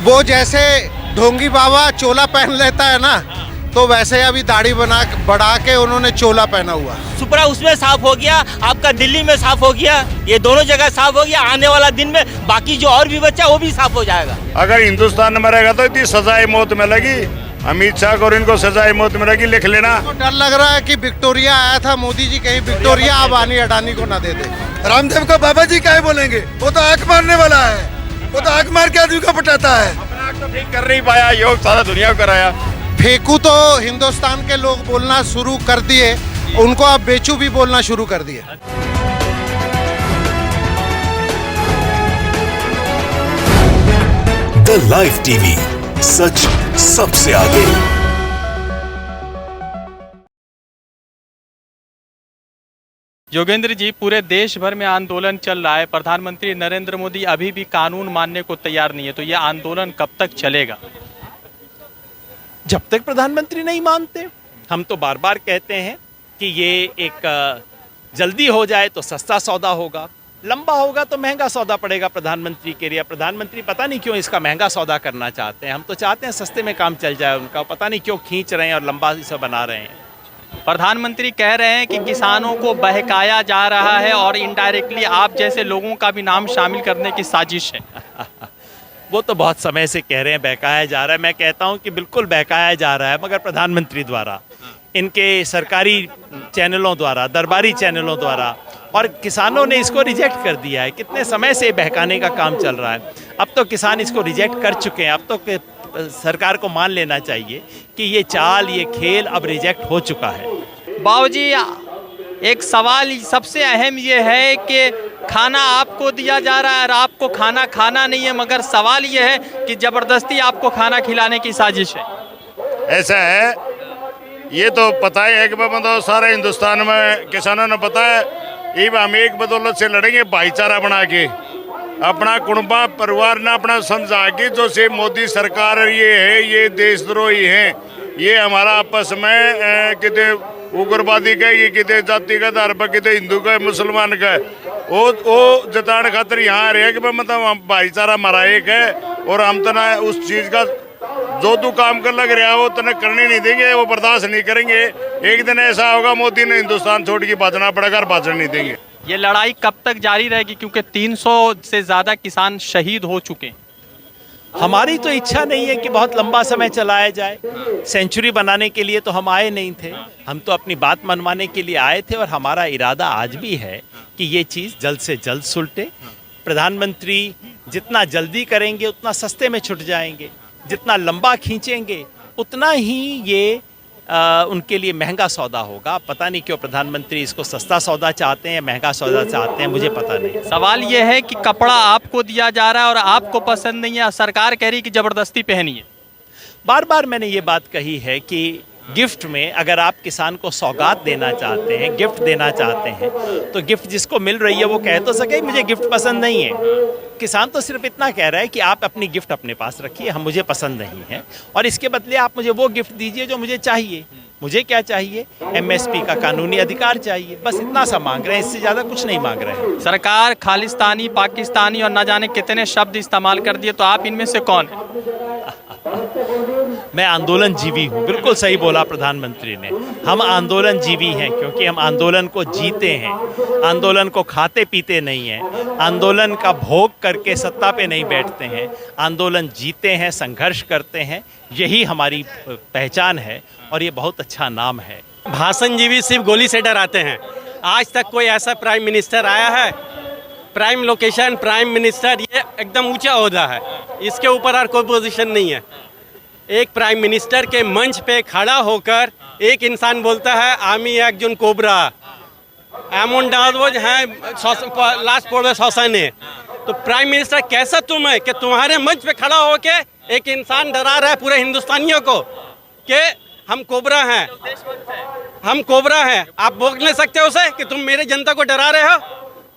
वो जैसे ढोंगी बाबा चोला पहन लेता है ना, तो वैसे अभी दाढ़ी बढ़ा के उन्होंने चोला पहना हुआ। सुपरा उसमें साफ हो गया, आपका दिल्ली में साफ हो गया, ये दोनों जगह साफ हो गया। आने वाला दिन में बाकी जो और भी बचा वो भी साफ हो जाएगा। अगर हिंदुस्तान में रहेगा तो इतनी सजाए मौत मिलेगी। अमित शाह को और इनको सजाए मौत मिलेगी, लिख लेना। तो डर लग रहा है कि विक्टोरिया आया था मोदी जी, कहीं विक्टोरिया अंबानी अडानी को ना दे दे। रामदेव को बाबा जी क्या बोलेंगे, वो तो आंख मारने वाला है, वो तो आंख मार के आदमी को पटाता है। अपना आंख तो ठीक कर नहीं पाया, योग सारा दुनिया को कराया। फेंकू तो हिंदुस्तान के लोग बोलना शुरू कर दिए, उनको अब बेचू भी बोलना शुरू कर दिए। द लाइव टीवी, सच सबसे आगे। योगेंद्र जी, पूरे देश भर में आंदोलन चल रहा है। प्रधानमंत्री नरेंद्र मोदी अभी भी कानून मानने को तैयार नहीं है, तो ये आंदोलन कब तक चलेगा? जब तक प्रधानमंत्री नहीं मानते। हम तो बार बार कहते हैं कि ये एक जल्दी हो जाए तो सस्ता सौदा होगा, लंबा होगा तो महंगा सौदा पड़ेगा प्रधानमंत्री के लिए। प्रधानमंत्री पता नहीं क्यों इसका महंगा सौदा करना चाहते हैं। हम तो चाहते हैं सस्ते में काम चल जाए उनका, पता नहीं क्यों खींच रहे हैं और लंबा इसे बना रहे हैं। प्रधानमंत्री कह रहे हैं कि किसानों को बहकाया जा रहा है और इनडायरेक्टली आप जैसे लोगों का भी नाम शामिल करने की साजिश है। वो तो बहुत समय से कह रहे हैं बहकाया जा रहा है। मैं कहता हूं कि बिल्कुल बहकाया जा रहा है, मगर प्रधानमंत्री द्वारा, इनके सरकारी चैनलों द्वारा, दरबारी चैनलों द्वारा, और किसानों ने इसको रिजेक्ट कर दिया है। कितने समय से बहकाने का काम चल रहा है, अब तो किसान इसको रिजेक्ट कर चुके हैं। अब तो सरकार को मान लेना चाहिए कि ये चाल, ये खेल अब रिजेक्ट हो चुका है। बाबूजी, एक सवाल सबसे अहम ये है कि खाना आपको दिया जा रहा है और आपको खाना खाना नहीं है, मगर सवाल ये है कि जबरदस्ती आपको खाना खिलाने की साजिश है। ऐसा है, ये तो पता है कि मतलब सारे हिंदुस्तान में किसानों ने पता है, ये हम एक बदौलत से लड़ेंगे, भाईचारा बना के, अपना कुटुंबा परिवार ने अपना समझा के, जो से मोदी सरकार ये है, ये देशद्रोही हैं, ये हमारा आपस में कितने उग्रवादी का, ये कितने जाति का आधार पर, कितने हिंदू का, मुसलमान का, वो जताने खातर यहाँ रहे कि मतलब हम भाईचारा हमारा एक है, और हम तो ना उस चीज़ का जो तू काम कर लग रहा है वो तने करने नहीं देंगे, वो बर्दाश्त नहीं करेंगे। एक दिन ऐसा होगा मोदी ने हिंदुस्तान छोड़ के भागना पड़ेगा और भाषण नहीं देंगे। ये लड़ाई कब तक जारी रहेगी, क्योंकि 300 से ज़्यादा किसान शहीद हो चुके हैं? हमारी तो इच्छा नहीं है कि बहुत लंबा समय चलाया जाए। सेंचुरी बनाने के लिए तो हम आए नहीं थे, हम तो अपनी बात मनवाने के लिए आए थे, और हमारा इरादा आज भी है कि ये चीज़ जल्द से जल्द सुलटे। प्रधानमंत्री जितना जल्दी करेंगे उतना सस्ते में छुट जाएंगे, जितना लंबा खींचेंगे उतना ही ये उनके लिए महंगा सौदा होगा। पता नहीं क्यों प्रधानमंत्री इसको सस्ता सौदा चाहते हैं, महंगा सौदा चाहते हैं, मुझे पता नहीं। सवाल ये है कि कपड़ा आपको दिया जा रहा है और आपको पसंद नहीं है, सरकार कह रही कि जबरदस्ती पहनिए। बार बार मैंने ये बात कही है कि गिफ्ट में अगर आप किसान को सौगात देना चाहते हैं, गिफ्ट देना चाहते हैं, तो गिफ्ट जिसको मिल रही है वो कह तो सके मुझे गिफ्ट पसंद नहीं है। किसान तो सिर्फ इतना कह रहा है कि आप अपनी गिफ्ट अपने पास रखिए, हम मुझे पसंद नहीं है, और इसके बदले आप मुझे वो गिफ्ट दीजिए जो मुझे चाहिए। मुझे क्या चाहिए? MSP का कानूनी अधिकार चाहिए, बस इतना सा मांग रहे हैं, इससे ज़्यादा कुछ नहीं मांग रहे हैं। सरकार खालिस्तानी, पाकिस्तानी और न जाने कितने शब्द इस्तेमाल कर दिए, तो आप इनमें से कौन है? मैं आंदोलन जीवी हूँ, बिल्कुल सही बोला प्रधानमंत्री ने। हम आंदोलन जीवी हैं क्योंकि हम आंदोलन को जीते हैं, आंदोलन को खाते पीते नहीं हैं, आंदोलन का भोग करके सत्ता पे नहीं बैठते हैं, आंदोलन जीते हैं, संघर्ष करते हैं, यही हमारी पहचान है और ये बहुत अच्छा नाम है। भाषण जीवी सिर्फ गोली से डराते हैं। आज तक कोई ऐसा प्राइम मिनिस्टर आया है? प्राइम लोकेशन, प्राइम मिनिस्टर, ये एकदम ऊंचा ओहदा है, इसके ऊपर और कोई पोजीशन नहीं है। एक प्राइम मिनिस्टर के मंच पे खड़ा होकर एक इंसान बोलता है आमी एकजन कोबरा, एमन डालवोज हैं लास्ट पड़े शौसाने। तो प्राइम मिनिस्टर कैसा तुम है कि तुम्हारे मंच पे खड़ा होके एक इंसान डरा रहा है पूरे हिंदुस्तानियों को कि हम कोबरा हैं, हम कोबरा हैं। आप बोल नहीं सकते उसे कि तुम मेरे जनता को डरा रहे हो?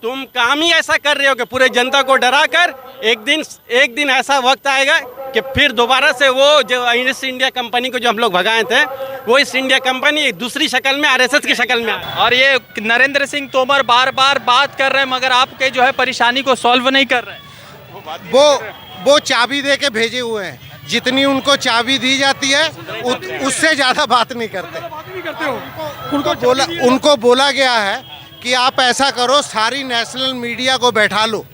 तुम काम ही ऐसा कर रहे हो कि पूरे जनता को डरा कर एक दिन ऐसा वक्त आएगा कि फिर दोबारा से वो जो ईस्ट इंडिया कंपनी को जो हम लोग भगाए थे, वो ईस्ट इंडिया कंपनी दूसरी शक्ल में, RSS की शक्ल में। और ये नरेंद्र सिंह तोमर बार बार बात कर रहे हैं, मगर आपके जो है परेशानी को सॉल्व नहीं कर रहे हैं। वो चाबी दे के भेजे हुए हैं, जितनी उनको चाबी दी जाती है उससे ज़्यादा बात नहीं करते। उनको बोला गया है कि आप ऐसा करो, सारी नेशनल मीडिया को बैठा लो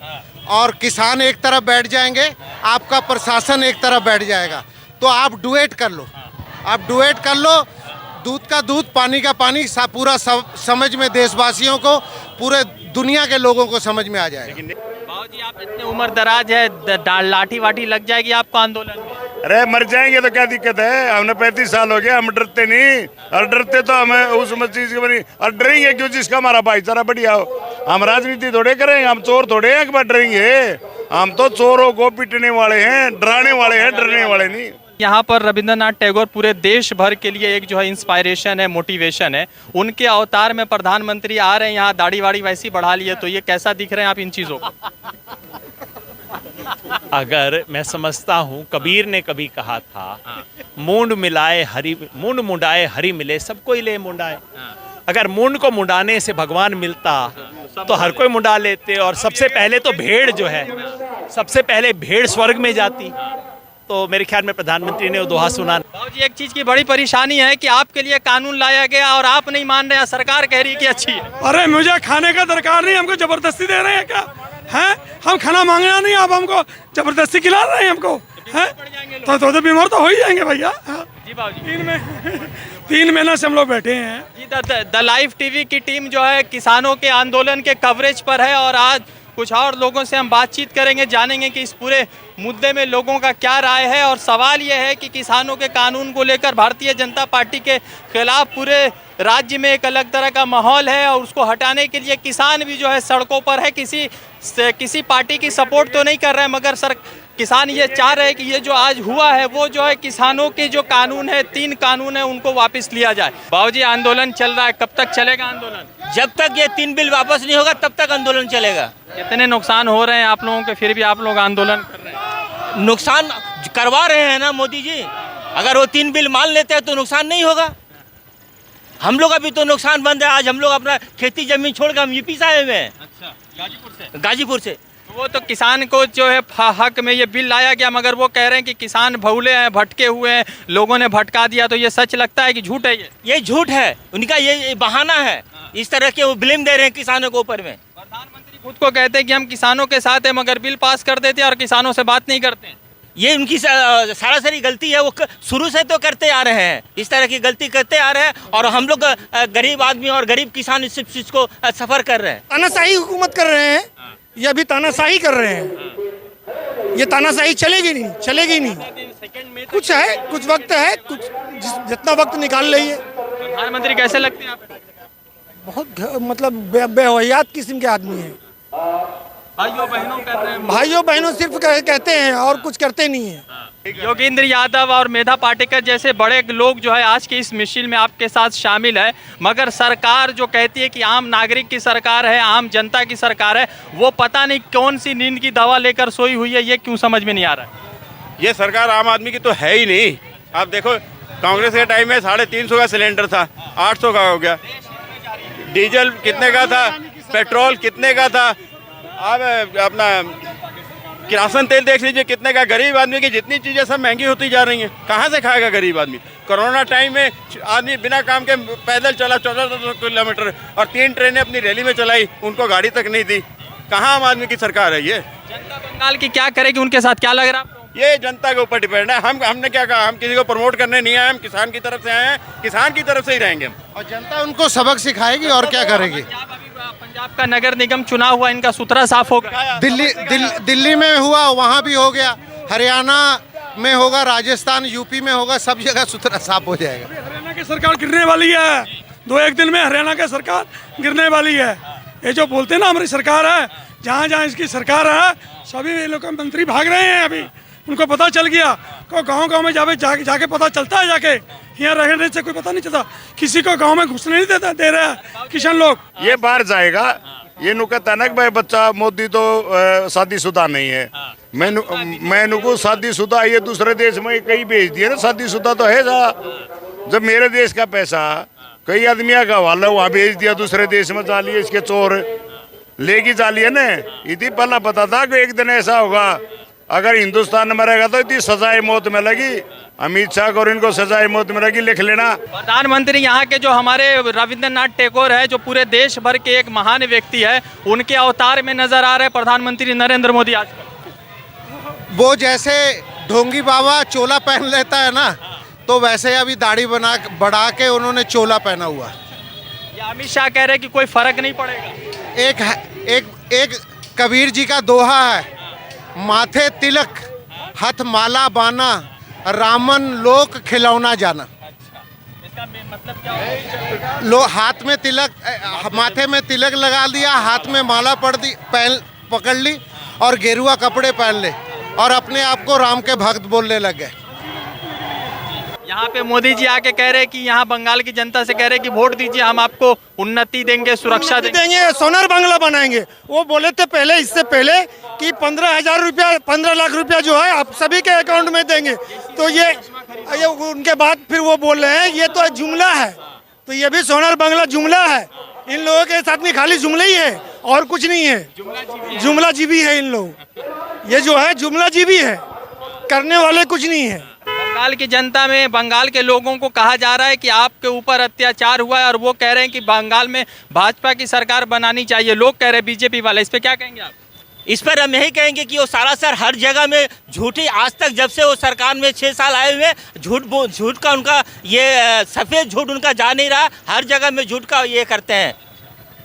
और किसान एक तरफ बैठ जाएंगे, आपका प्रशासन एक तरफ बैठ जाएगा, तो आप डुएट कर लो, दूध का दूध पानी का पानी, पूरा समझ में देशवासियों को, पूरे दुनिया के लोगों को समझ में आ जाएगा। बाबूजी आप इतने उम्र दराज है, लाठी वाठी लग जाएगी आपको आंदोलन में? अरे मर जाएंगे तो क्या दिक्कत है, हमने 35 साल हो गया, हम डरते नहीं, और डरते तो हमें उस चीज के बनी, और डरेंगे क्यों जिसका हमारा भाईचारा बढ़िया हो। हम राजनीति थोड़े करेंगे, हम चोर थोड़े हैं कि डरेंगे, हम तो चोरों को पीटने वाले हैं, डराने वाले हैं, डरने वाले नहीं। यहाँ पर रविंद्रनाथ टैगोर पूरे देश भर के लिए एक जो है इंस्पायरेशन है, मोटिवेशन है। उनके अवतार में प्रधानमंत्री आ रहे हैं, यहाँ दाढ़ी वाड़ी वैसी बढ़ा ली है, तो ये कैसा दिख रहे हैं आप इन चीज़ों को? अगर मैं समझता हूँ, कबीर ने कभी कहा था, मूंड मुंडाए हरि मिले, सबको ही ले मुंडाए। अगर मूंड को मुंडाने से भगवान मिलता तो हर कोई मुंडा लेते, और सबसे पहले तो भेड़ जो है, सबसे पहले भेड़ स्वर्ग में जाती। तो मेरे ख्याल में प्रधानमंत्री ने वो दोहा सुना। बाबूजी एक चीज की बड़ी परेशानी है कि आपके लिए कानून लाया गया और आप नहीं मान रहे हैं, सरकार कह रही है कि अच्छी है। अरे मुझे खाने का दरकार नहीं, हमको जबरदस्ती दे रहे हैं क्या? हैं, हम खाना मांगना नहीं, आप हमको जबरदस्ती खिला रहे हैं हमको, हैं? तो बीमार तो हो ही जाएंगे भैया। जी बाबूजी 3 महीना से हम लोग बैठे हैं। जी द लाइव टीवी की टीम जो है किसानों के आंदोलन के कवरेज पर है, और आज कुछ और लोगों से हम बातचीत करेंगे, जानेंगे कि इस पूरे मुद्दे में लोगों का क्या राय है। और सवाल यह है कि किसानों के कानून को लेकर भारतीय जनता पार्टी के खिलाफ पूरे राज्य में एक अलग तरह का माहौल है, और उसको हटाने के लिए किसान भी जो है सड़कों पर है। किसी पार्टी की सपोर्ट तो नहीं कर रहे हैं, मगर किसान ये चाह रहे हैं कि ये जो आज हुआ है वो जो है किसानों के जो कानून है, 3 कानून है, उनको वापस लिया जाए। बाबूजी आंदोलन चल रहा है, कब तक चलेगा आंदोलन? जब तक ये 3 बिल वापस नहीं होगा तब तक आंदोलन चलेगा। कितने नुकसान हो रहे हैं आप लोगों के, फिर भी आप लोग आंदोलन कर रहे हैं? नुकसान करवा रहे हैं ना मोदी जी, अगर वो 3 बिल मान लेते हैं तो नुकसान नहीं होगा। हम लोग अभी तो नुकसान बंद है, आज हम लोग अपना खेती जमीन छोड़ के हम यूपी से आए हुए हैं। अच्छा, गाजीपुर से। वो तो किसान को जो है हक में ये बिल लाया गया, मगर वो कह रहे हैं कि किसान भूले हैं, भटके हुए हैं, लोगों ने भटका दिया। तो ये सच लगता है कि झूठ है? ये झूठ है, उनका ये बहाना है। इस तरह के वो ब्लेम दे रहे हैं किसानों के ऊपर में। प्रधानमंत्री खुद को कहते हैं कि हम किसानों के साथ हैं, मगर बिल पास कर देते हैं और किसानों से बात नहीं करते। ये उनकी सरासरी गलती है, वो शुरू से तो करते आ रहे हैं, इस तरह की गलती करते आ रहे हैं, और हम लोग गरीब आदमी और गरीब किसान इस चीज को सफर कर रहे हैं। तानाशाही हुकूमत कर रहे हैं, ये अभी तानाशाही कर रहे हैं। ये तानाशाही चलेगी नहीं। कुछ है, कुछ वक्त है, कुछ जितना वक्त निकाल लीजिए। प्रधानमंत्री कैसे लगते हैं आपको? बहुत मतलब बेवहियात किस्म के आदमी हैं। भाइयों बहनों सिर्फ कहते हैं और कुछ करते नहीं हैं। योगेंद्र यादव और मेधा पाटेकर जैसे बड़े लोग जो है आज की इस मिছিল में आपके साथ शामिल है, मगर सरकार जो कहती है कि आम नागरिक की सरकार है, आम जनता की सरकार है, वो पता नहीं कौन सी नींद की दवा लेकर सोई हुई है, ये क्यों समझ में नहीं आ रहा है? ये सरकार आम आदमी की तो है ही नहीं। आप देखो, कांग्रेस के टाइम में 350 का सिलेंडर था, 800 का हो गया। डीजल कितने का था, पेट्रोल कितने का था, अब अपना किरासन तेल देख लीजिए कितने का। गरीब आदमी की जितनी चीज़ें सब महंगी होती जा रही हैं, कहाँ से खाएगा गरीब आदमी? कोरोना टाइम में आदमी बिना काम के पैदल चला 1400 किलोमीटर, और 3 ट्रेनें अपनी रैली में चलाई, उनको गाड़ी तक नहीं दी। कहाँ आम आदमी की सरकार है ये? जनता बंगाल की क्या करेगी, उनके साथ क्या लग रहा है? ये जनता के ऊपर डिपेंड है। हमने क्या कहा, हम किसी को प्रमोट करने नहीं आए, हम किसान की तरफ से आए हैं, किसान की तरफ से ही रहेंगे हम। और जनता उनको सबक सिखाएगी और क्या करेगी। पंजाब का नगर निगम चुनाव हुआ, इनका सुथरा साफ होगा। दिल्ली में हुआ, वहाँ भी हो गया, हरियाणा में होगा, राजस्थान यूपी में होगा, सब जगह सुथरा साफ हो जाएगा। हरियाणा की सरकार गिरने वाली है, 2-1 दिन में हरियाणा की सरकार गिरने वाली है। ये जो बोलते हैं ना हमारी सरकार है, जहाँ जहाँ इसकी सरकार है सभी लोग मंत्री भाग रहे हैं। अभी उनको पता चल गया, को गांव में जाके पता चलता है, जाके यहाँ रहने से कोई पता नहीं चलता, किसी को गांव में घुसने नहीं दे रहे हैं किसान लोग। ये बाहर जाएगा, ये नुकता है ना कि भाई बच्चा मोदी तो शादीशुदा नहीं है, मैं नुको शादीशुदा, ये दूसरे देश में कहीं भेज दिए ना, शादीशुदा तो है सा। जब मेरे देश का पैसा कई आदमियों का हवाला वहाँ भेज दिया, दूसरे देश में जा लिए, इसके चोर लेगी जा लिए ना। इतनी पहला पता था कि एक दिन ऐसा होगा अगर हिंदुस्तान में रहेगा तो इतनी सजाए मौत मिलेगी। अमित शाह को और इनको सजाए मौत मिलेगी, लिख लेना। प्रधानमंत्री यहाँ के जो हमारे रविंद्रनाथ टैगोर है, जो पूरे देश भर के एक महान व्यक्ति है, उनके अवतार में नजर आ रहे प्रधानमंत्री नरेंद्र मोदी आज। वो जैसे ढोंगी बाबा चोला पहन लेता है ना, तो वैसे अभी दाढ़ी बढ़ा के उन्होंने चोला पहना हुआ। ये अमित शाह कह रहे हैं कि कोई फर्क नहीं पड़ेगा। एक कबीर जी का दोहा है, माथे तिलक हथ माला बाना, रामन लोक खिलौना जाना। इसका मतलब क्या है? हाथ में तिलक, माथे में तिलक लगा लिया, हाथ में माला पकड़ ली और गेरुआ कपड़े पहन ले और अपने आप को राम के भक्त बोलने लग गए। यहाँ पे मोदी जी आके कह रहे हैं कि यहाँ बंगाल की जनता से कह रहे हैं कि वोट दीजिए, हम आपको उन्नति देंगे, सुरक्षा देंगे, सोनार बांग्ला बनाएंगे। वो बोले थे पहले, इससे पहले कि 15,000 रुपया, 15 लाख रुपया जो है आप सभी के अकाउंट में देंगे। तो ये उनके बाद फिर वो बोल रहे हैं ये तो जुमला है। तो ये भी सोनार बांग्ला जुमला है। इन लोगों के साथ में खाली जुमला ही है और कुछ नहीं है। जुमला जीवी है इन लोग, ये जो है जुमला जीवी है, करने वाले कुछ नहीं है। बंगाल की जनता में, बंगाल के लोगों को कहा जा रहा है कि आपके ऊपर अत्याचार हुआ है और वो कह रहे हैं कि बंगाल में भाजपा की सरकार बनानी चाहिए। लोग कह रहे हैं बीजेपी वाले, इस पे क्या कहेंगे आप? इस पर हम यही कहेंगे कि वो सरासर हर जगह में झूठी, आज तक जब से वो सरकार में 6 साल आए हुए, झूठ का उनका ये सफ़ेद झूठ उनका जा नहीं रहा, हर जगह में झूठ का ये करते हैं।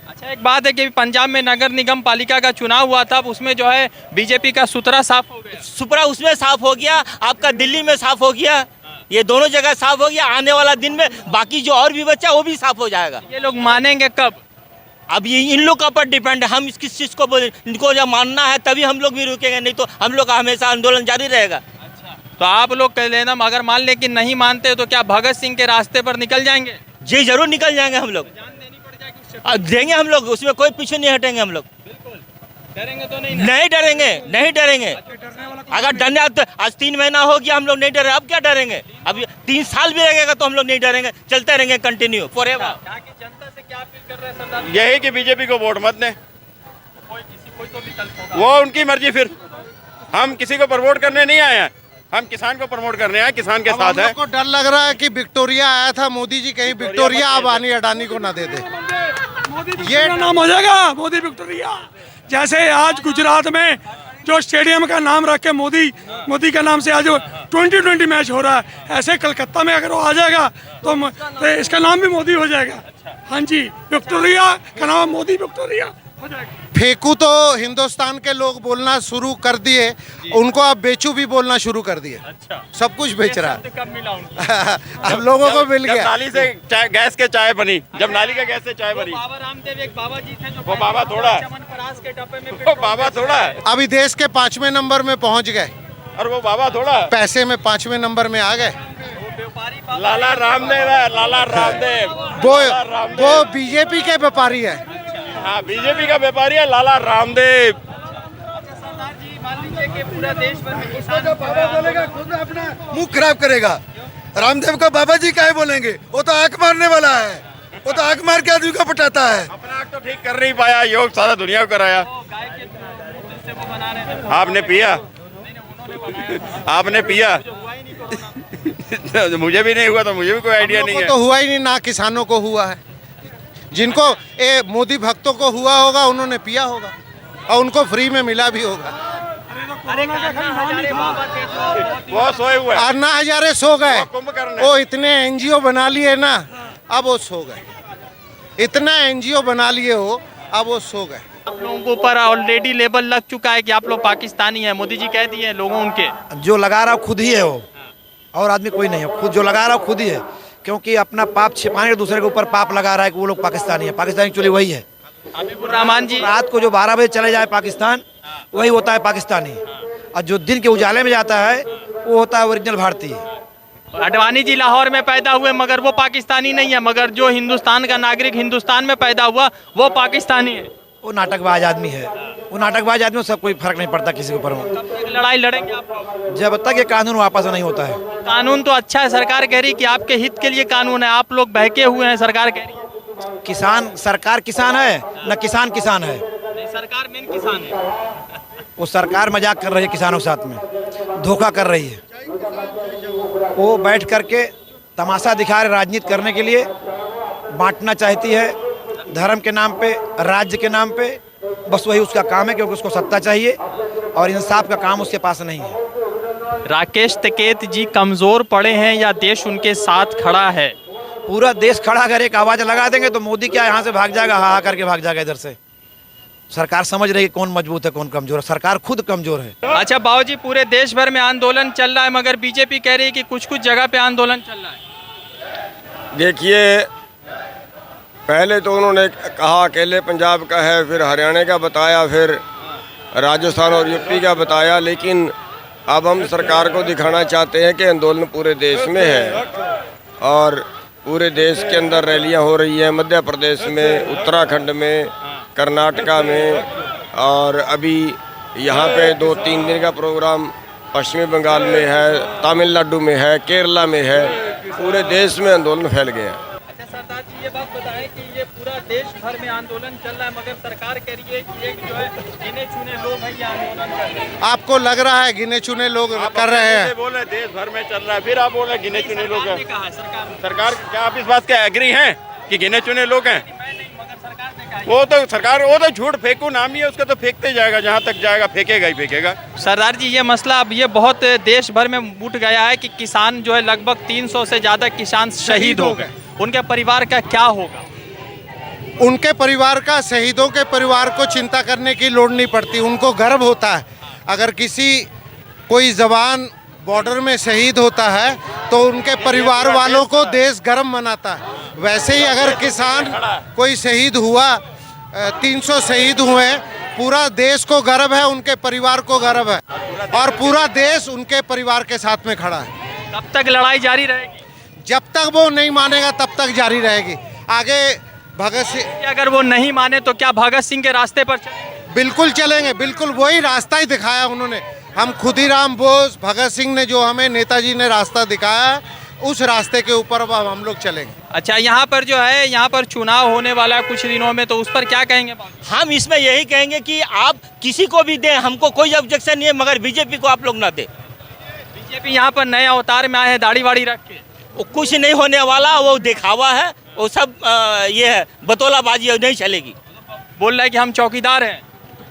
अच्छा, एक बात है कि पंजाब में नगर निगम पालिका का चुनाव हुआ था, उसमें जो है बीजेपी का सुतरा साफ हो गया। सुपरा उसमें साफ हो गया, आपका दिल्ली में साफ हो गया, ये दोनों जगह साफ हो गया। आने वाला दिन में बाकी जो और भी बचा वो भी साफ हो जाएगा। ये लोग मानेंगे कब? अब ये इन लोग का ऊपर डिपेंड है। हम किस चीज़ को बोले, इनको जब मानना है तभी हम लोग भी रुकेंगे, नहीं तो हम लोग का हमेशा आंदोलन जारी रहेगा। अच्छा, तो आप लोग कह लेना, अगर मान ले कि नहीं मानते तो क्या भगत सिंह के रास्ते पर निकल जाएंगे? जी जरूर निकल जाएंगे हम लोग, देंगे हम लोग, उसमें कोई पीछे नहीं हटेंगे हम लोग। डरेंगे तो नहीं? नहीं डरेंगे, नहीं डरेंगे। अगर डरने तो आज 3 महीना हो गया हम लोग नहीं डरे, अब क्या डरेंगे? अब 3 साल भी लगेगा तो हम लोग नहीं डरेंगे, चलते रहेंगे कंटिन्यू फॉरएवर। जनता से क्या अपील कर रहे हैं सरदार? यही कि बीजेपी को वोट मत दें, वो उनकी मर्जी। फिर हम किसी को प्रमोट करने नहीं आए हैं, हम किसान को प्रमोट करने आए, किसान के साथ है। को डर लग रहा है कि विक्टोरिया आया था मोदी जी, कहीं विक्टोरिया अबानी अडानी को ना दे दे। ये नाम हो जाएगा मोदी विक्टोरिया। जैसे आज गुजरात में जो स्टेडियम का नाम रख के मोदी के नाम से आज 2020 मैच हो रहा है, ऐसे कलकत्ता में अगर वो आ जाएगा तो इसका नाम भी मोदी हो जाएगा। हाँ जी, विक्टोरिया का नाम मोदी विक्टोरिया हो जाएगा। फेंकू तो हिंदुस्तान के लोग बोलना शुरू कर दिए, उनको अब बेचू भी बोलना शुरू कर दिए। अच्छा, सब कुछ बेच रहा है। कब मिला उनको? अब लोगों को मिल जब गया। नाली से गैस के चाय बनी, जब नाली का गैस से चाय बनी, बाबा रामदेव एक बाबा जी थे जो वो बाबा थोड़ा है, चमनपरास के डब्बे में वो बाबा थोड़ा है, अभी देश के 5वें नंबर में पहुंच गए, और वो बाबा थोड़ा है। पैसे में 5वें नंबर में आ गए। लाला रामदेव है, लाला रामदेव। वो बीजेपी के व्यापारी है। हाँ, बीजेपी का व्यापारी है लाला रामदेव। सरदार जी, मान लीजिए कि पूरा देश भर में किसान बाबा बोलेगा खुद अपना मुंह खराब करेगा। रामदेव को बाबा जी काहे बोलेंगे? वो तो आंख मारने वाला है, वो तो आंख मार के आदमी को पटाता है। अपना आंख तो ठीक कर नहीं पाया, योग सारा दुनिया को कराया। आपने पिया? आपने पिया? मुझे भी नहीं हुआ, तो मुझे भी कोई आइडिया नहीं है। तो हुआ ही नहीं, ना किसानों को हुआ है। जिनको मोदी भक्तों को हुआ होगा उन्होंने पिया होगा और उनको फ्री में मिला भी होगा। वो सोए हुए, अन्ना हजारे सो गए, वो इतने एनजीओ बना लिए ना, अब वो सो गए। इतना एनजीओ बना लिए हो, अब वो सो गए। आप लोगों के ऊपर ऑलरेडी लेबल लग चुका है कि आप लोग पाकिस्तानी हैं, मोदी जी कह दिए हैं लोगों उनके। जो लगा रहा खुद ही है वो, और आदमी कोई नहीं है। खुद जो लगा रहा खुद ही है, क्योंकि अपना पाप छिपाने दूसरे के ऊपर पाप लगा रहा है कि वो लोग पाकिस्तानी है। पाकिस्तानी एक्चुअली वही है। हबीबुर रहमान जी, रात को जो 12 बजे चले जाए पाकिस्तान, वही होता है पाकिस्तानी, और जो दिन के उजाले में जाता है वो होता है ओरिजिनल भारतीय। अडवाणी जी लाहौर में पैदा हुए मगर वो पाकिस्तानी नहीं है, मगर जो हिंदुस्तान का नागरिक हिंदुस्तान में पैदा हुआ वो पाकिस्तानी है। वो नाटकबाज आदमी है, वो नाटकबाज आदमी में सब कोई फर्क नहीं पड़ता किसी के ऊपर। कब तक लड़ाई लड़ेंगे आप लोग? जब तक ये कानून वापस नहीं होता है। कानून तो अच्छा है, सरकार कह रही है कि आपके हित के लिए कानून है, आप लोग बहके हुए हैं, सरकार कह रही है। किसान, सरकार किसान है न किसान किसान है। नहीं, सरकार मेन किसान है। वो सरकार मजाक कर रही है किसानों के साथ में, धोखा कर रही है। वो बैठ करके तमाशा दिखा रहे राजनीति करने के लिए, बांटना चाहती है धर्म के नाम पे, राज्य के नाम पे। बस वही उसका काम है, क्योंकि उसको सत्ता चाहिए और इंसाफ का काम उसके पास नहीं है। राकेश टिकैत जी कमजोर पड़े हैं या देश उनके साथ खड़ा है? पूरा देश खड़ा, अगर एक आवाज लगा देंगे तो मोदी क्या यहाँ से भाग जाएगा, हा करके भाग जाएगा इधर से। सरकार समझ रही है कौन मजबूत है कौन कमजोर है, सरकार खुद कमजोर है। अच्छा बाबूजी, पूरे देश भर में आंदोलन चल रहा है, मगर बीजेपी कह रही है कि कुछ कुछ जगह पे आंदोलन चल रहा है। देखिए, पहले तो उन्होंने कहा अकेले पंजाब का है, फिर हरियाणा का बताया, फिर राजस्थान और यूपी का बताया, लेकिन अब हम सरकार को दिखाना चाहते हैं कि आंदोलन पूरे देश में है और पूरे देश के अंदर रैलियां हो रही हैं, मध्य प्रदेश में, उत्तराखंड में, कर्नाटका में, और अभी यहाँ पे 2-3 दिन का प्रोग्राम पश्चिमी बंगाल में है, तमिलनाडु में है, केरला में है। पूरे देश में आंदोलन फैल गया। अच्छा सरदार जी, ये बात बताएं कि ये पूरा देश भर में आंदोलन चल रहा है, मगर सरकार कह रही है कि एक जो है गिने चुने लोग हैं ये आंदोलन कर रहे हैं। आपको लग रहा है गिने चुने लोग कर रहे हैं? बोले देश भर में चल रहा है, फिर आप बोले गिने चुने लोग हैं। कहा सरकार क्या आप इस बात के एग्री हैं कि गिने चुने लोग हैं? वो तो सरकार, वो तो झूठ फेंकू नाम ही है उसका, तो फेंकते जाएगा, जहाँ तक जाएगा फेंकेगा ही फेंकेगा। सरदार जी, ये मसला अब ये बहुत देश भर में उठ गया है कि किसान जो है लगभग 300 से ज़्यादा किसान शहीद हो गए, उनके परिवार का क्या होगा? उनके परिवार का, शहीदों के परिवार को चिंता करने की लोड़ नहीं पड़ती, उनको गर्व होता है। अगर कोई जवान बॉर्डर में शहीद होता है तो उनके परिवार वालों को देश गर्व मनाता है। वैसे ही अगर किसान कोई शहीद हुआ, 300 शहीद हुए, पूरा देश को गर्व है, उनके परिवार को गर्व है और पूरा देश उनके परिवार के साथ में खड़ा है। कब तक लड़ाई जारी रहेगी? जब तक वो नहीं मानेगा तब तक जारी रहेगी। आगे भगत सिंह, अगर वो नहीं माने तो क्या भगत सिंह के रास्ते पर बिल्कुल चलेंगे, बिल्कुल वही रास्ता ही दिखाया उन्होंने। हम खुदीराम बोस, भगत सिंह ने जो हमें, नेताजी ने रास्ता दिखाया, उस रास्ते के ऊपर अब हम लोग चलेंगे। अच्छा, यहाँ पर जो है, यहाँ पर चुनाव होने वाला है कुछ दिनों में, तो उस पर क्या कहेंगे? हम इसमें यही कहेंगे कि आप किसी को भी दें, हमको कोई ऑब्जेक्शन नहीं है, मगर बीजेपी को आप लोग ना दें। बीजेपी यहाँ पर नए अवतार में आए हैं, दाढ़ी वाड़ी रख के। वो कुछ नहीं होने वाला, वो दिखावा है, वो सब ये है, बतौलाबाजी नहीं चलेगी। बोल रहा है कि हम चौकीदार हैं।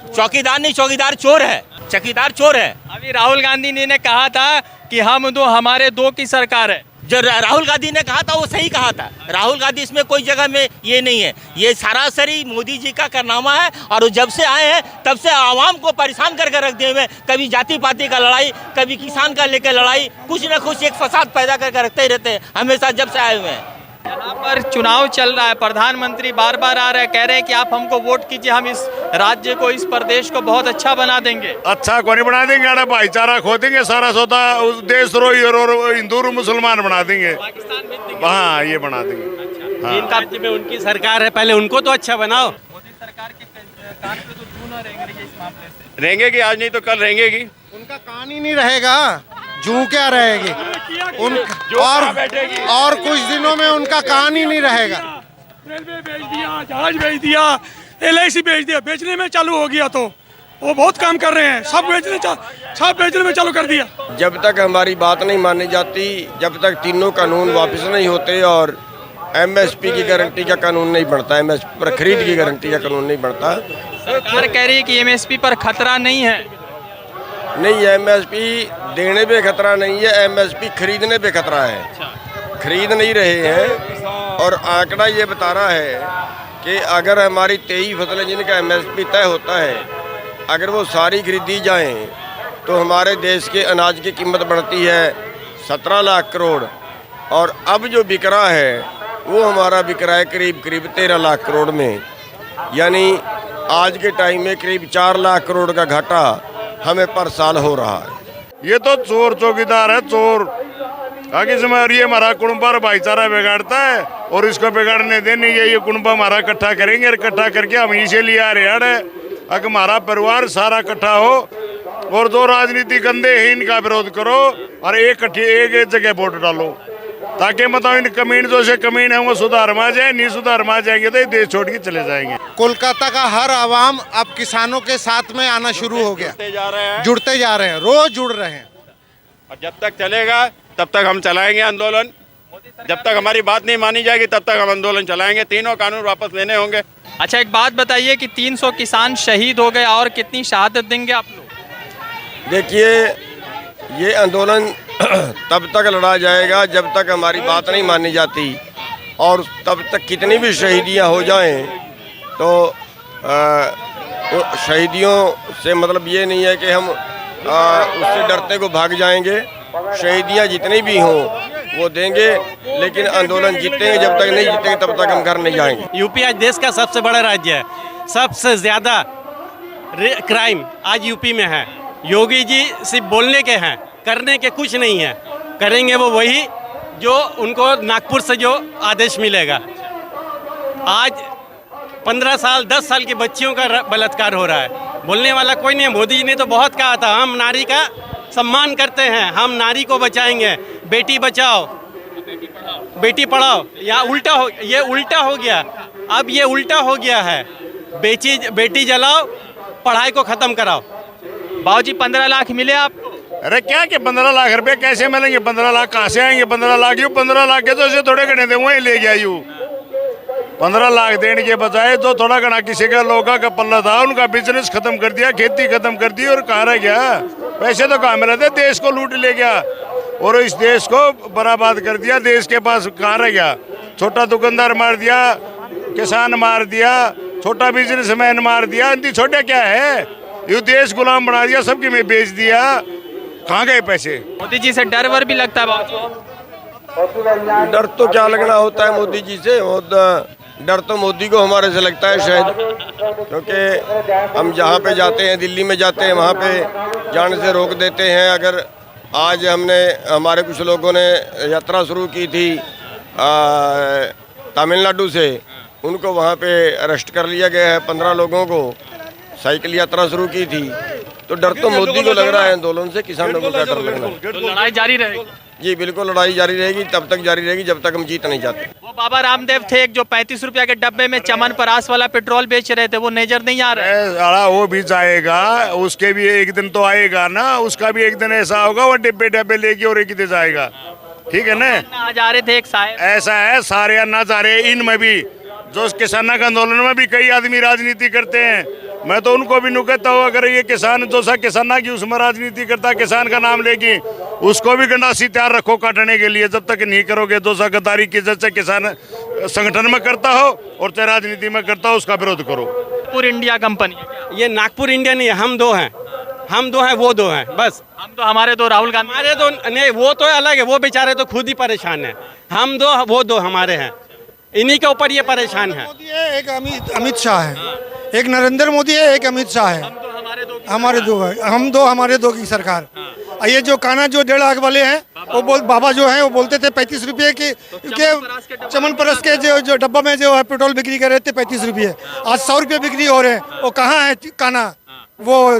चौकीदार नहीं, चौकीदार चोर है, चौकीदार चोर है। अभी राहुल गांधी ने कहा था कि हम दो, हमारे दो की सरकार है। जो राहुल गांधी ने कहा था वो सही कहा था। राहुल गांधी इसमें कोई जगह में ये नहीं है, ये सरासरी मोदी जी का कारनामा है। और जब से आए हैं तब से आवाम को परेशान करके रख दिए हुए, कभी जाति पाति का लड़ाई, कभी किसान का लेकर लड़ाई, कुछ न कुछ एक फसाद पैदा करके रखते ही रहते हैं हमेशा जब से आए हुए हैं। यहाँ पर चुनाव चल रहा है, प्रधानमंत्री बार बार आ रहे हैं, कह रहे हैं कि आप हमको वोट कीजिए, हम इस राज्य को, इस प्रदेश को बहुत अच्छा बना देंगे। अच्छा कौन नहीं बना देंगे, अरे भाईचारा खो देंगे सारा सौदा, उस देश रोही और हिंदू मुसलमान बना देंगे, हाँ ये बना देंगे। हाँ। जिनका राज्य में उनकी सरकार है, पहले उनको तो अच्छा बनाओ। मोदी सरकार के कान पे तो जू न रहेंगे इस मामले से। रहेंगे कि आज नहीं तो कल रहेंगे। उनका कान ही नहीं रहेगा, जू क्या रहेगी और कुछ दिनों में उनका कान ही नहीं रहेगा। रेलवे बेच दिया, जहाज बेच दिया, LIC बेच दिया, बेचने में चालू हो गया, तो वो बहुत काम कर रहे हैं, सब बेचने में चालू कर दिया। जब तक हमारी बात नहीं मानी जाती, जब तक तीनों कानून वापस नहीं होते और MSP की गारंटी का कानून नहीं बनता, MSP पर खरीद की गारंटी का कानून नहीं बनता। सरकार कह रही है कि MSP पर खतरा नहीं है। नहीं, MSP देने पे खतरा नहीं है, MSP खरीदने पे खतरा है। खरीद नहीं रहे हैं और आंकड़ा ये बता रहा है कि अगर हमारी 23 फसलें जिनका MSP तय होता है, अगर वो सारी खरीदी जाएं तो हमारे देश के अनाज की कीमत बढ़ती है 17 लाख करोड़, और अब जो बिक रहा है वो हमारा बिक रहा है करीब 13 लाख करोड़ में। यानी आज के टाइम में करीब 4 लाख करोड़ का घाटा हमें पर साल हो रहा है। ये तो चोर चौकीदार है, चोर आगे समय, और ये हमारा कुटुंब और भाईचारा बिगाड़ता है और इसको बिगाड़ने देने ये कुटुंब हमारा इकट्ठा करेंगे, इकट्ठा करके हम इसे लिया रियाड़ है, अगर हमारा परिवार सारा इकट्ठा हो और जो राजनीति गंदे हैं इनका विरोध करो और एक जगह वोट डालो। ताकि मतलब इन कमीनों से कमीन है वो सुधार में आ जाए, नहीं सुधार में आ जाएंगे तो ये देश छोड़ के चले जाएंगे। कोलकाता का हर आवाम अब किसानों के साथ में आना शुरू हो गया, जुड़ते जा रहे हैं, रोज जुड़ रहे हैं। और जब तक चलेगा तब तक हम चलाएंगे आंदोलन, जब तक हमारी बात नहीं मानी जाएगी तब तक हम आंदोलन चलाएंगे। तीनों कानून वापस लेने होंगे। अच्छा, एक बात बताइए कि 300 किसान शहीद हो गए और कितनी शहादत देंगे आप लोग? देखिए, ये आंदोलन तब तक लड़ा जाएगा जब तक हमारी बात नहीं मानी जाती, और तब तक कितनी भी शहीदियाँ हो जाएं तो शहीदियों से मतलब ये नहीं है कि हम उससे डरते को भाग जाएंगे। शहीदियाँ जितनी भी हों वो देंगे, लेकिन आंदोलन जीतेंगे। जब तक नहीं जीतेंगे तब तक हम घर नहीं जाएंगे। यूपी आज देश का सबसे बड़ा राज्य है, सबसे ज़्यादा क्राइम आज यूपी में है। योगी जी सिर्फ बोलने के हैं, करने के कुछ नहीं है। करेंगे वो वही जो उनको नागपुर से जो आदेश मिलेगा। आज 15 साल 10 साल की बच्चियों का बलात्कार हो रहा है, बोलने वाला कोई नहीं है। मोदी जी ने तो बहुत कहा था हम नारी का सम्मान करते हैं, हम नारी को बचाएंगे, बेटी बचाओ बेटी पढ़ाओ। यहाँ ये उल्टा हो गया। अब ये उल्टा हो गया है, बेटी जलाओ, पढ़ाई को ख़त्म कराओ। बाबूजी 15 लाख मिले आपको? अरे क्या कि 15 लाख रुपए कैसे मिलेंगे? 15 लाख कहाँ से आएंगे? 15 लाख यूँ 15 लाख के तो ऐसे थोड़े घने थे, वहीं ले गया यूँ। 15 लाख देने के बजाय तो थोड़ा घना किसी का लोगों का पल्ला था, उनका बिजनेस खत्म कर दिया, खेती खत्म कर दी, और कहाँ रह गया? पैसे तो कहाँ मिले थे? देश को लूट ले गया और इस देश को बर्बाद कर दिया। देश के पास कहाँ रह गया? छोटा दुकानदार मार दिया, किसान मार दिया, छोटा बिजनेसमैन मार दिया। इनकी छोटे क्या है? ये देश गुलाम बना दिया, सबकी में बेच दिया। कहाँ गए पैसे? मोदी जी से डर वर भी लगता है बाबूजी? डर तो क्या लगना होता है मोदी जी से? डर तो मोदी को हमारे से लगता है शायद, क्योंकि हम जहाँ पे जाते हैं, दिल्ली में जाते हैं, वहाँ पे जाने से रोक देते हैं। अगर आज हमारे कुछ लोगों ने यात्रा शुरू की थी तमिलनाडु से, उनको वहाँ पे अरेस्ट कर लिया गया है। 15 लोगों को साइकिल यात्रा शुरू की थी। तो डर तो मोदी को लग रहा है आंदोलन से, किसानों को क्या डर लगना? तो लड़ाई जारी रहेगी? जी बिल्कुल, लड़ाई जारी रहेगी, तब तक जारी रहेगी जब तक हम जीत नहीं जाते। वो बाबा रामदेव थे एक जो 35 रुपया के डब्बे में चमन परास वाला पेट्रोल बेच रहे थे, वो नजर नहीं आ रहा है? वो भी जाएगा, उसके भी एक दिन तो आएगा ना, उसका भी एक दिन ऐसा होगा वो डिब्बे डब्बे लेके और एक जाएगा। ठीक है ना? जा रहे थे एक साहब, ऐसा है सारे अन्ना जा रहे। इनमें भी जो किसान का आंदोलन में भी कई आदमी राजनीति करते हैं। मैं तो उनको भी नुकता हूँ, अगर ये किसान जो सा किसाना की उसमें राजनीति करता, किसान का नाम लेगी, उसको भी गंडासी तैयार रखो काटने के लिए। जब तक नहीं करोगे जो सा गद्दारी की इज्जत से किसान संगठन में करता हो और चाहे राजनीति में करता हो, उसका विरोध करो। नागपुर इंडिया कंपनी, ये नागपुर इंडिया नहीं है, हम दो हैं, हम दो हैं, वो दो हैं, बस। हम तो हमारे दो राहुल गांधी, हमारे दो नहीं, वो तो अलग है, वो बेचारे तो खुद ही परेशान है। हम दो, वो दो हमारे हैं, इन्हीं के ऊपर ये परेशान है। मोदी है, एक अमित शाह है, एक नरेंद्र मोदी है, एक अमित शाह है। हमारे दो है, हम दो हमारे दो की सरकार। ये जो काना जो 1.5 लाख वाले हैं, वो बाबा जो है वो बोलते थे 35 रुपये के चमन परस के जो डब्बा में जो है पेट्रोल बिक्री कर रहे थे 35 रुपये, आज 100 रुपये बिक्री हो रहे हैं। वो कहाँ है काना? वो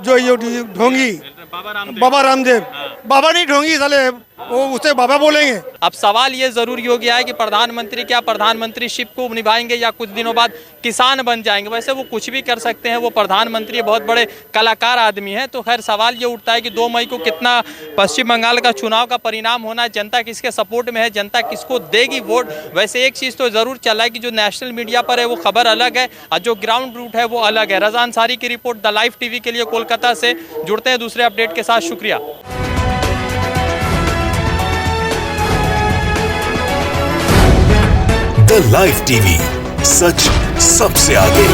जो ये ढोंगी बाबा रामदेव, बाबा नहीं ढोंगी साले, वो उसे बाबा बोलेंगे। अब सवाल ये जरूरी हो गया है कि प्रधानमंत्री क्या प्रधानमंत्रीशिप को निभाएंगे या कुछ दिनों बाद किसान बन जाएंगे? वैसे वो कुछ भी कर सकते हैं, वो प्रधानमंत्री बहुत बड़े कलाकार आदमी हैं। तो खैर सवाल ये उठता है कि 2 मई को कितना पश्चिम बंगाल का चुनाव का परिणाम होना है, जनता किसके सपोर्ट में है, जनता किसको देगी वोट। वैसे एक चीज़ तो ज़रूर चला है कि जो नेशनल मीडिया पर है वो खबर अलग है और जो ग्राउंड रूट है वो अलग है। रज़ा अंसारी की रिपोर्ट द लाइव टीवी के लिए कोलकाता से। जुड़ते हैं दूसरे अपडेट के साथ, शुक्रिया। द लाइव टीवी, सच सबसे आगे।